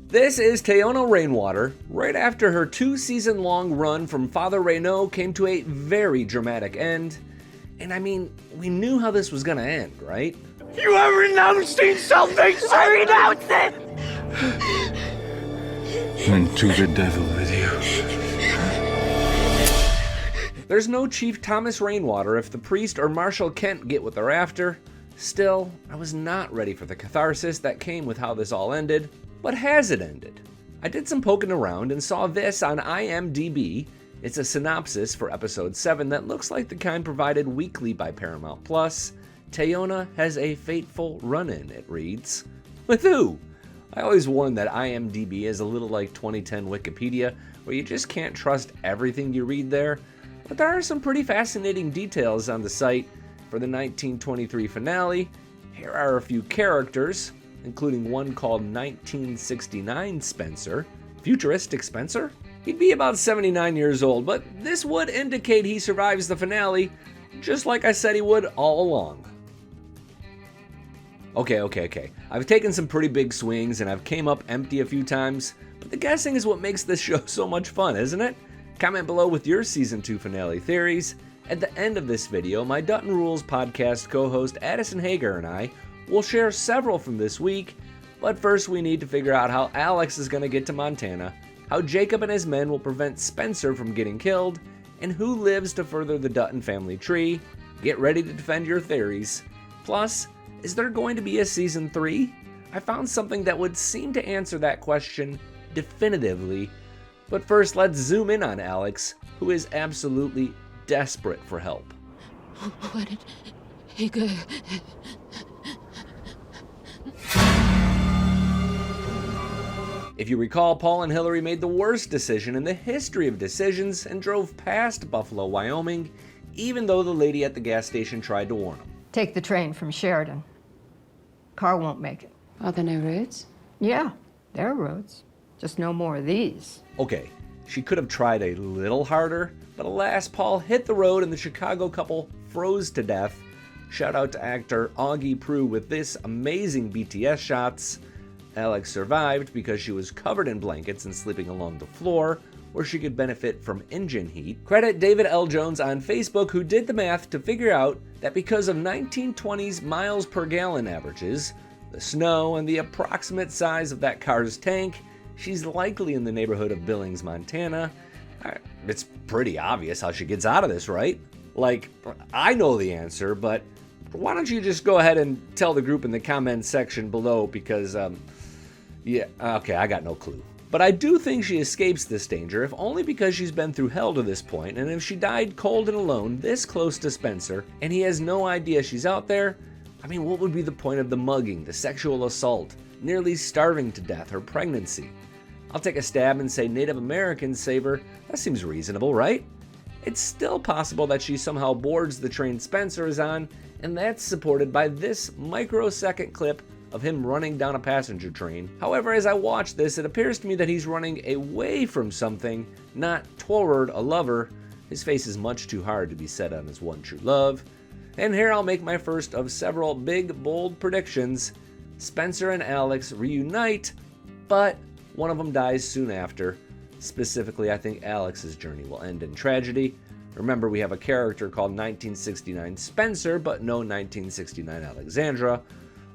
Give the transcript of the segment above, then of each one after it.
This is Teyonah Rainwater, right after her 2-season-long run from Father Reynaud came to a very dramatic end. And I mean, we knew how this was gonna end, right? You are renouncing salvation! I renounce it! And to the devil with you. There's no Chief Thomas Rainwater if the priest or Marshal Kent get what they're after. Still, I was not ready for the catharsis that came with how this all ended. But has it ended? I did some poking around and saw this on IMDb. It's a synopsis for episode 7 that looks like the kind provided weekly by Paramount+. Teyonah has a fateful run-in, it reads. With who? I always warn that IMDb is a little like 2010 Wikipedia, where you just can't trust everything you read there. But there are some pretty fascinating details on the site. For the 1923 finale, here are a few characters, including one called 1969 Spencer. Futuristic Spencer? He'd be about 79 years old, but this would indicate he survives the finale, just like I said he would all along. Okay. I've taken some pretty big swings and I've came up empty a few times, but the guessing is what makes this show so much fun, isn't it? Comment below with your Season 2 finale theories. At the end of this video, my Dutton Rules podcast co-host Addison Hager and I will share several from this week, but first we need to figure out how Alex is going to get to Montana, how Jacob and his men will prevent Spencer from getting killed, and who lives to further the Dutton family tree. Get ready to defend your theories. Plus, is there going to be a Season 3? I found something that would seem to answer that question definitively. But first, let's zoom in on Alex, who is absolutely desperate for help. What did he go? If you recall, Paul and Hillary made the worst decision in the history of decisions and drove past Buffalo, Wyoming, even though the lady at the gas station tried to warn them. Take the train from Sheridan. Car won't make it. Are there no roads? Yeah, there are roads. Just no more of these. Okay, she could have tried a little harder, but alas, Paul hit the road and the Chicago couple froze to death. Shout out to actor Augie Prue with this amazing BTS shots. Alex survived because she was covered in blankets and sleeping along the floor, where she could benefit from engine heat. Credit David L. Jones on Facebook, who did the math to figure out that because of 1920s miles per gallon averages, the snow, and the approximate size of that car's tank, she's likely in the neighborhood of Billings, Montana. It's pretty obvious how she gets out of this, right? Like, I know the answer, but why don't you just go ahead and tell the group in the comments section below, because, yeah, okay, I got no clue. But I do think she escapes this danger, if only because she's been through hell to this point, and if she died cold and alone, this close to Spencer, and he has no idea she's out there, I mean, what would be the point of the mugging, the sexual assault, nearly starving to death, her pregnancy? I'll take a stab and say Native Americans save her. That seems reasonable, right? It's still possible that she somehow boards the train Spencer is on, and that's supported by this microsecond clip of him running down a passenger train. However, as I watch this, it appears to me that he's running away from something, not toward a lover. His face is much too hard to be set on his one true love. And here I'll make my first of several big, bold predictions. Spencer and Alex reunite, but one of them dies soon after. Specifically, I think Alex's journey will end in tragedy. Remember, we have a character called 1969 Spencer, but no 1969 Alexandra.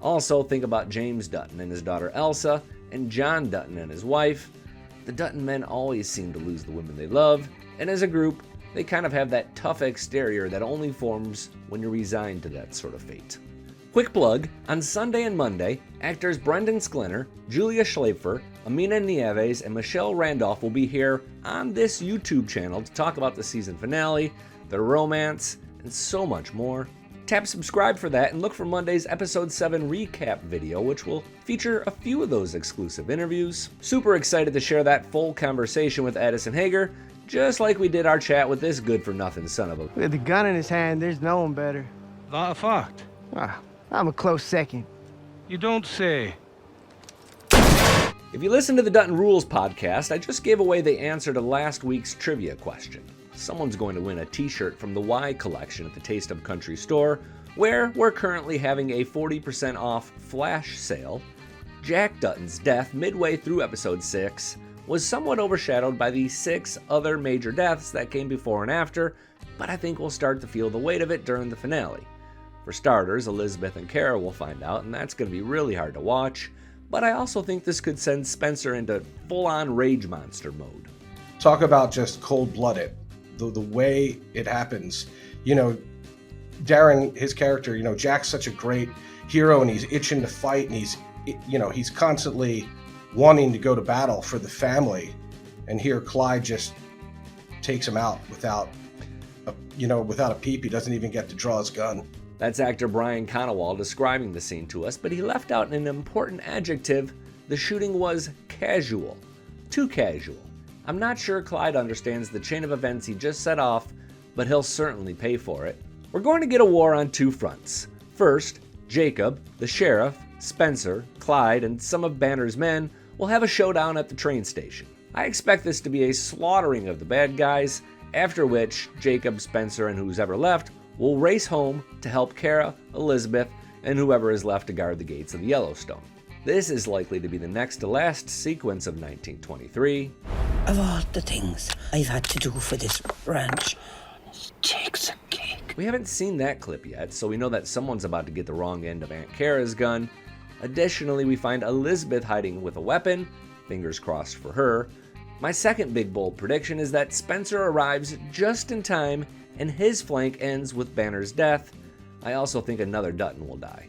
Also, think about James Dutton and his daughter Elsa, and John Dutton and his wife. The Dutton men always seem to lose the women they love, and as a group, they kind of have that tough exterior that only forms when you're resigned to that sort of fate. Quick plug, on Sunday and Monday, actors Brendan Sklenar, Julia Schlafer, Amina Nieves, and Michelle Randolph will be here on this YouTube channel to talk about the season finale, their romance, and so much more. Tap subscribe for that and look for Monday's episode 7 recap video, which will feature a few of those exclusive interviews. Super excited to share that full conversation with Addison Hager, just like we did our chat with this good-for-nothing son of a... With a gun in his hand, there's no one better. That a fact? I'm a close second. You don't say. If you listen to the Dutton Rules podcast, I just gave away the answer to last week's trivia question. Someone's going to win a t-shirt from the Y collection at the Taste of Country store, where we're currently having a 40% off flash sale. Jack Dutton's death midway through episode 6 was somewhat overshadowed by the 6 other major deaths that came before and after, but I think we'll start to feel the weight of it during the finale. For starters, Elizabeth and Kara will find out, and that's going to be really hard to watch, but I also think this could send Spencer into full-on rage monster mode. Talk about just cold-blooded, the way it happens. You know, Darren, his character, you know, Jack's such a great hero, and he's itching to fight, and he's constantly wanting to go to battle for the family, and here Clyde just takes him out without a peep. He doesn't even get to draw his gun. That's actor Brian Conowall describing the scene to us, but he left out an important adjective. The shooting was casual. Too casual. I'm not sure Clyde understands the chain of events he just set off, but he'll certainly pay for it. We're going to get a war on 2 fronts. First, Jacob, the sheriff, Spencer, Clyde, and some of Banner's men will have a showdown at the train station. I expect this to be a slaughtering of the bad guys, after which Jacob, Spencer, and who's ever left will race home to help Kara, Elizabeth, and whoever is left to guard the gates of the Yellowstone. This is likely to be the next to last sequence of 1923. Of all the things I've had to do for this ranch, takes a cake. We haven't seen that clip yet, so we know that someone's about to get the wrong end of Aunt Kara's gun. Additionally, we find Elizabeth hiding with a weapon, fingers crossed for her. My second big bold prediction is that Spencer arrives just in time and his flank ends with Banner's death. I also think another Dutton will die.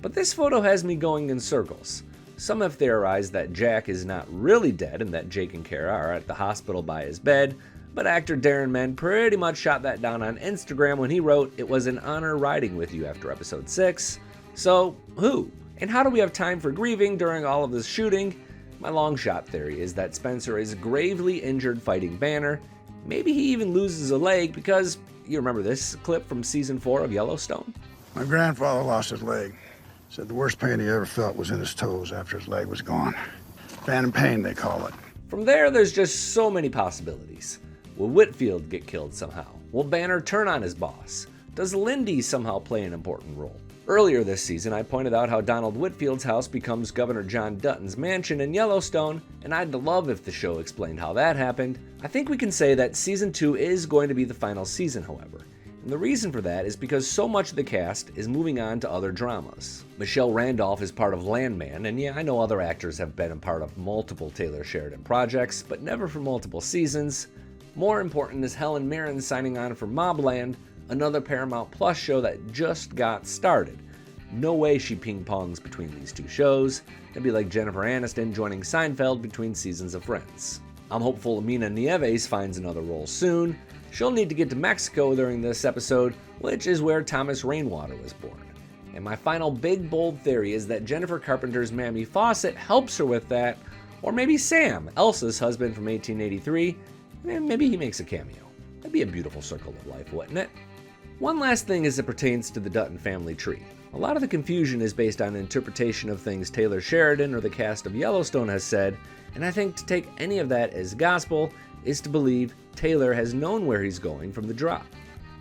But this photo has me going in circles. Some have theorized that Jack is not really dead and that Jake and Kara are at the hospital by his bed, but actor Darren Mann pretty much shot that down on Instagram when he wrote, "It was an honor riding with you after episode 6. So, who? And how do we have time for grieving during all of this shooting? My long shot theory is that Spencer is gravely injured fighting Banner. Maybe he even loses a leg because, you remember this clip from season 4 of Yellowstone? My grandfather lost his leg. Said the worst pain he ever felt was in his toes after his leg was gone. Phantom pain, they call it. From there, there's just so many possibilities. Will Whitfield get killed somehow? Will Banner turn on his boss? Does Lindy somehow play an important role? Earlier this season, I pointed out how Donald Whitfield's house becomes Governor John Dutton's mansion in Yellowstone, and I'd love if the show explained how that happened. I think we can say that season 2 is going to be the final season, however. And the reason for that is because so much of the cast is moving on to other dramas. Michelle Randolph is part of Landman, and yeah, I know other actors have been a part of multiple Taylor Sheridan projects, but never for multiple seasons. More important is Helen Mirren signing on for Mobland, another Paramount Plus show that just got started. No way she ping-pongs between these 2 shows. It'd be like Jennifer Aniston joining Seinfeld between seasons of Friends. I'm hopeful Amina Nieves finds another role soon. She'll need to get to Mexico during this episode, which is where Thomas Rainwater was born. And my final big bold theory is that Jennifer Carpenter's Mammy Fawcett helps her with that, or maybe Sam, Elsa's husband from 1883, maybe he makes a cameo. That'd be a beautiful circle of life, wouldn't it? One last thing as it pertains to the Dutton Family Tree. A lot of the confusion is based on interpretation of things Taylor Sheridan or the cast of Yellowstone has said, and I think to take any of that as gospel is to believe Taylor has known where he's going from the drop.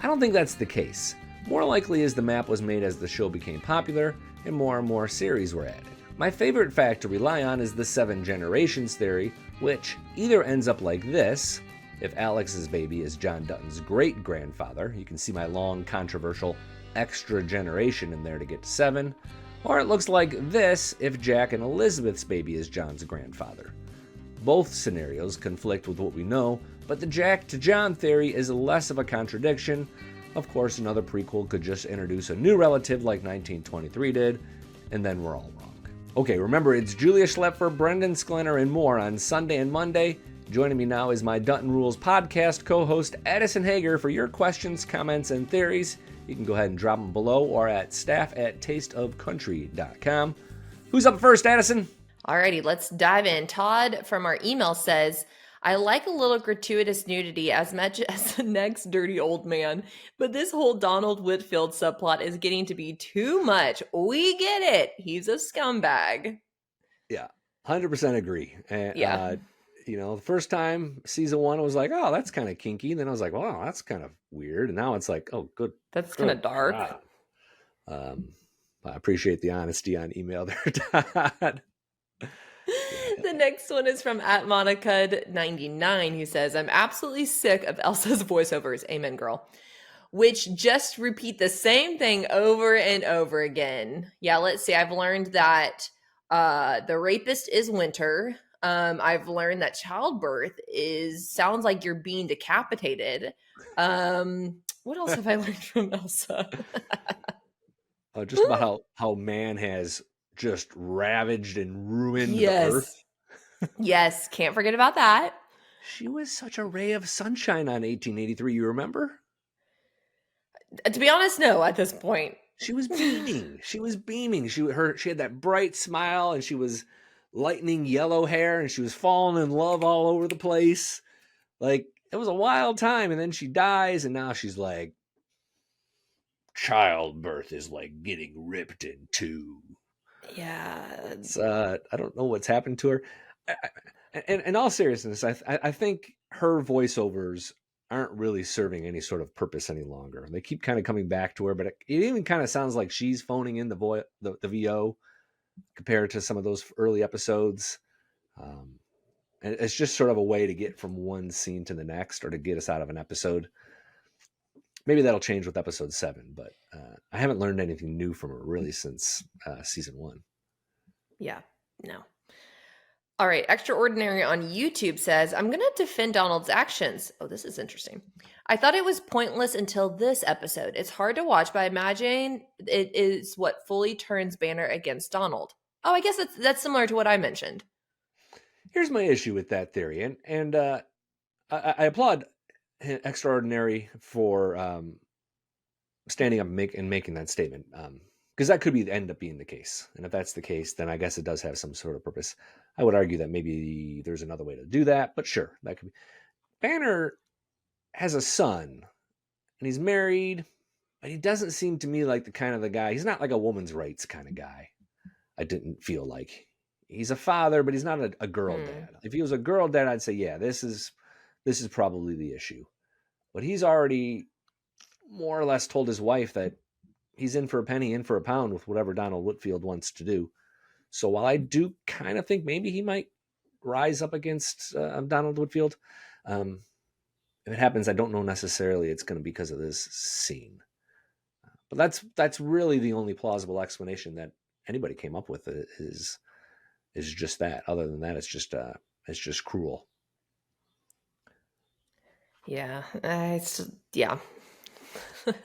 I don't think that's the case. More likely is the map was made as the show became popular and more series were added. My favorite fact to rely on is the 7 generations theory, which either ends up like this. If Alex's baby is John Dutton's great-grandfather, you can see my long, controversial extra generation in there to get to 7. Or it looks like this if Jack and Elizabeth's baby is John's grandfather. Both scenarios conflict with what we know, but the Jack to John theory is less of a contradiction. Of course, another prequel could just introduce a new relative like 1923 did, and then we're all wrong. Okay, remember, it's Julia Schlepfer, Brendan Sklenner, and more on Sunday and Monday. Joining me now is my Dutton Rules podcast co-host Addison Hager for your questions, comments, and theories. You can go ahead and drop them below or at staff@tasteofcountry.com. Who's up first, Addison? Alrighty, let's dive in. Todd from our email says, I like a little gratuitous nudity as much as the next dirty old man, but this whole Donald Whitfield subplot is getting to be too much. We get it. He's a scumbag. Yeah, 100% agree. And, yeah. The first time, season 1, I was like, oh, that's kind of kinky. And then I was like, wow, that's kind of weird. And now it's like, oh, good. That's kind of dark. I appreciate the honesty on email there, Todd. The next one is from @Monica99, who says, I'm absolutely sick of Elsa's voiceovers. Amen, girl. Which just repeat the same thing over and over again. Yeah, let's see. I've learned that the rapist is Winter. I've learned that childbirth sounds like you're being decapitated. What else have I learned from Elsa? Just about how man has just ravaged and ruined the earth. Yes, can't forget about that. She was such a ray of sunshine on 1883. You remember? To be honest, no. At this point, she was beaming. She was beaming. She had that bright smile, and she was lightning yellow hair, and she was falling in love all over the place. Like, it was a wild time, and then she dies, and now she's like, childbirth is like getting ripped in two. Yeah. It's, I don't know what's happened to her. And in all seriousness, I think her voiceovers aren't really serving any sort of purpose any longer. They keep kind of coming back to her, but it even kind of sounds like she's phoning in the VO compared to some of those early episodes. And it's just sort of a way to get from one scene to the next, or to get us out of an episode. Maybe that'll change with episode 7, but I haven't learned anything new from her really since season 1. Yeah, no. All right, Extraordinary on YouTube says, I'm going to defend Donald's actions. Oh, this is interesting. I thought it was pointless until this episode. It's hard to watch, but I imagine it is what fully turns Banner against Donald. Oh, I guess that's similar to what I mentioned. Here's my issue with that theory, and I applaud Extraordinary for standing up and making that statement, because that could end up being the case. And if that's the case, then I guess it does have some sort of purpose. I would argue that maybe there's another way to do that, but sure, that could be. Banner has a son, and he's married, but he doesn't seem to me like the guy. He's not like a woman's rights kind of guy. I didn't feel like. He's a father, but he's not a girl dad. If he was a girl dad, I'd say, yeah, this is probably the issue. But he's already more or less told his wife that he's in for a penny, in for a pound with whatever Donald Whitfield wants to do. So while I do kind of think maybe he might rise up against Donald Whitfield, if it happens, I don't know necessarily it's going to be because of this scene. But that's really the only plausible explanation that anybody came up with is just that. Other than that, it's just cruel. Yeah, yeah.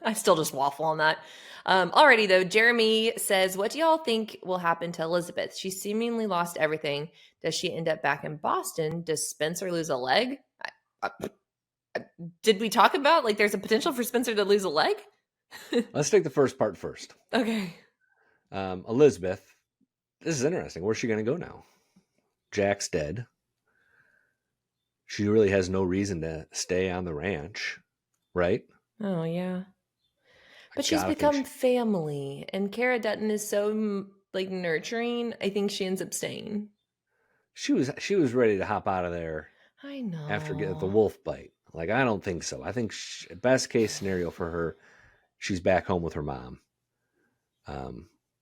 I still just waffle on that. Alrighty though, Jeremy says, what do y'all think will happen to Elizabeth? She seemingly lost everything. Does she end up back in Boston? Does Spencer lose a leg? Did we talk about, like, there's a potential for Spencer to lose a leg? Let's take the first part first. Okay. Elizabeth, this is interesting. Where's she going to go now? Jack's dead. She really has no reason to stay on the ranch, right? Oh, yeah. But she's become family, and Cara Dutton is so, like, nurturing. I think she ends up staying. She was ready to hop out of there. I know. After getting the wolf bite. Like, I don't think so. I think best case scenario for her, she's back home with her mom.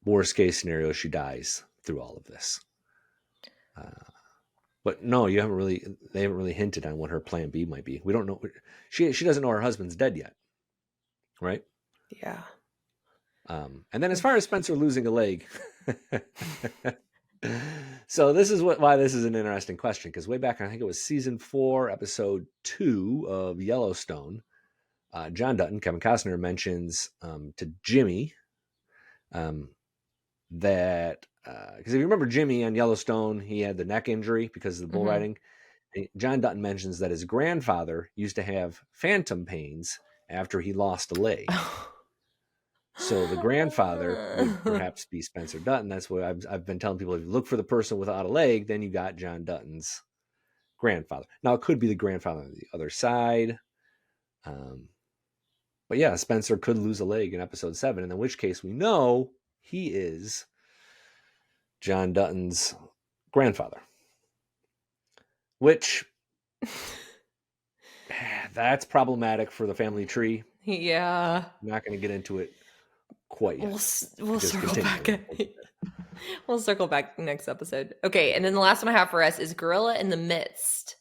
Worst case scenario, she dies through all of this. But no, they haven't really hinted on what her plan B might be. We don't know. She doesn't know her husband's dead yet. Right? Yeah. And then as far as Spencer losing a leg, so this is why this is an interesting question, because way back, I think it was season 4, episode 2 of Yellowstone, John Dutton, Kevin Costner, mentions to Jimmy that because if you remember Jimmy on Yellowstone, he had the neck injury because of the bull riding. John Dutton mentions that his grandfather used to have phantom pains after he lost a leg. So the grandfather would perhaps be Spencer Dutton. That's what I've been telling people. If you look for the person without a leg, then you got John Dutton's grandfather. Now, it could be the grandfather on the other side. But yeah, Spencer could lose a leg in episode 7, in which case we know he is John Dutton's grandfather. Which, that's problematic for the family tree. Yeah. I'm not going to get into it quite yet. We'll Just circle continue. back. We'll circle back next episode. Okay, and then the last one I have for us is Gorilla in the Midst.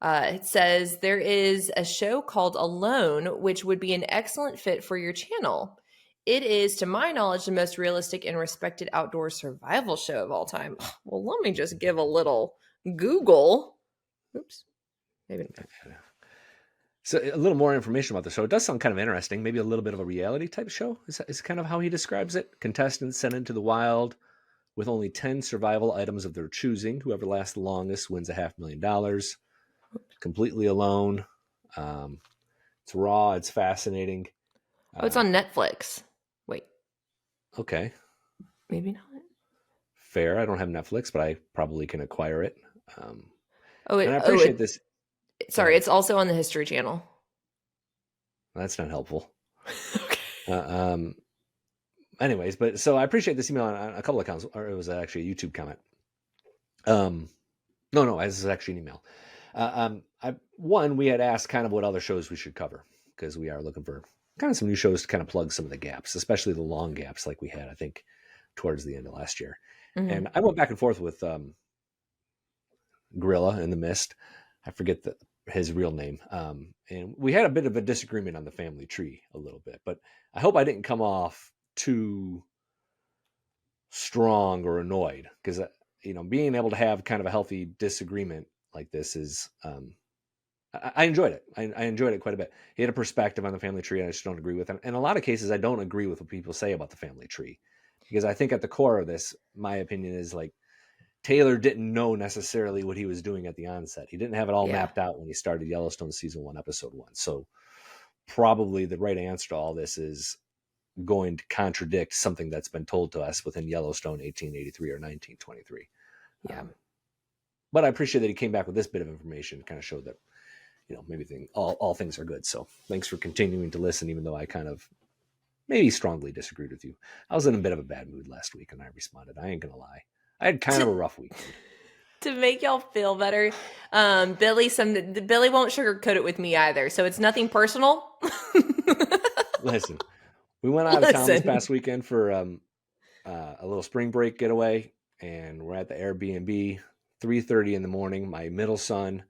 It says there is a show called Alone, which would be an excellent fit for your channel. It is, to my knowledge, the most realistic and respected outdoor survival show of all time. Well, let me just give a little Google. Oops. Maybe not. So a little more information about the show. It does sound kind of interesting. Maybe a little bit of a reality type show is kind of how he describes it. Contestants sent into the wild with only 10 survival items of their choosing. Whoever lasts the longest wins $500,000. Completely alone. It's raw. It's fascinating. Oh, it's on Netflix. Wait. Okay. Maybe not. Fair. I don't have Netflix, but I probably can acquire it. And I I appreciate this. Sorry, it's also on the History Channel. That's not helpful. Okay. Anyways, but so I appreciate this email on a couple of accounts, or it was actually a YouTube comment. No, this is actually an email. We had asked kind of what other shows we should cover, because we are looking for kind of some new shows to kind of plug some of the gaps, especially the long gaps like we had, I think, towards the end of last year. Mm-hmm. And I went back and forth with Gorilla in the Mist. I forget his real name. And we had a bit of a disagreement on the family tree a little bit, but I hope I didn't come off too strong or annoyed, because, being able to have kind of a healthy disagreement like this is, I enjoyed it. I enjoyed it quite a bit. He had a perspective on the family tree I just don't agree with. And in a lot of cases, I don't agree with what people say about the family tree, because I think at the core of this, my opinion is like, Taylor didn't know necessarily what he was doing at the onset. He didn't have it all mapped out when he started Yellowstone season 1, episode 1. So probably the right answer to all this is going to contradict something that's been told to us within Yellowstone 1883 or 1923. Yeah. But I appreciate that he came back with this bit of information, kind of showed that, maybe all things are good. So thanks for continuing to listen, even though I kind of maybe strongly disagreed with you. I was in a bit of a bad mood last week and I responded. I ain't going to lie. I had kind of a rough weekend. To make y'all feel better, Billy won't sugarcoat it with me either, so it's nothing personal. Listen, we went out of town this past weekend for a little spring break getaway, and we're at the Airbnb. 3:30 in the morning. My middle son,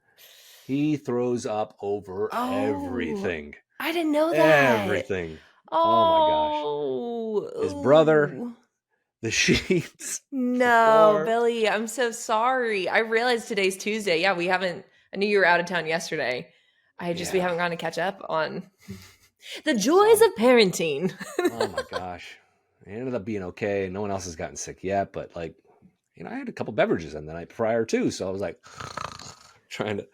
he throws up over everything. I didn't know that. Everything. Oh my gosh. His brother. The sheets. No, Billy, I'm so sorry. I realized today's Tuesday. Yeah, I knew you were out of town yesterday. We haven't gone to catch up on the joys of parenting. Oh my gosh. It ended up being okay. No one else has gotten sick yet, but I had a couple beverages in the night prior too. So I was like trying to.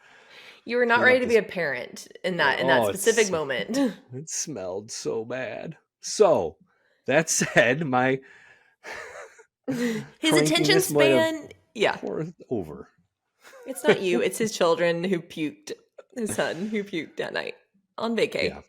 You were not ready to be a parent in that specific moment. It smelled so bad. So that said, his attention span, over. It's not you, it's his children who puked. His son who puked that night on vacay. Yeah.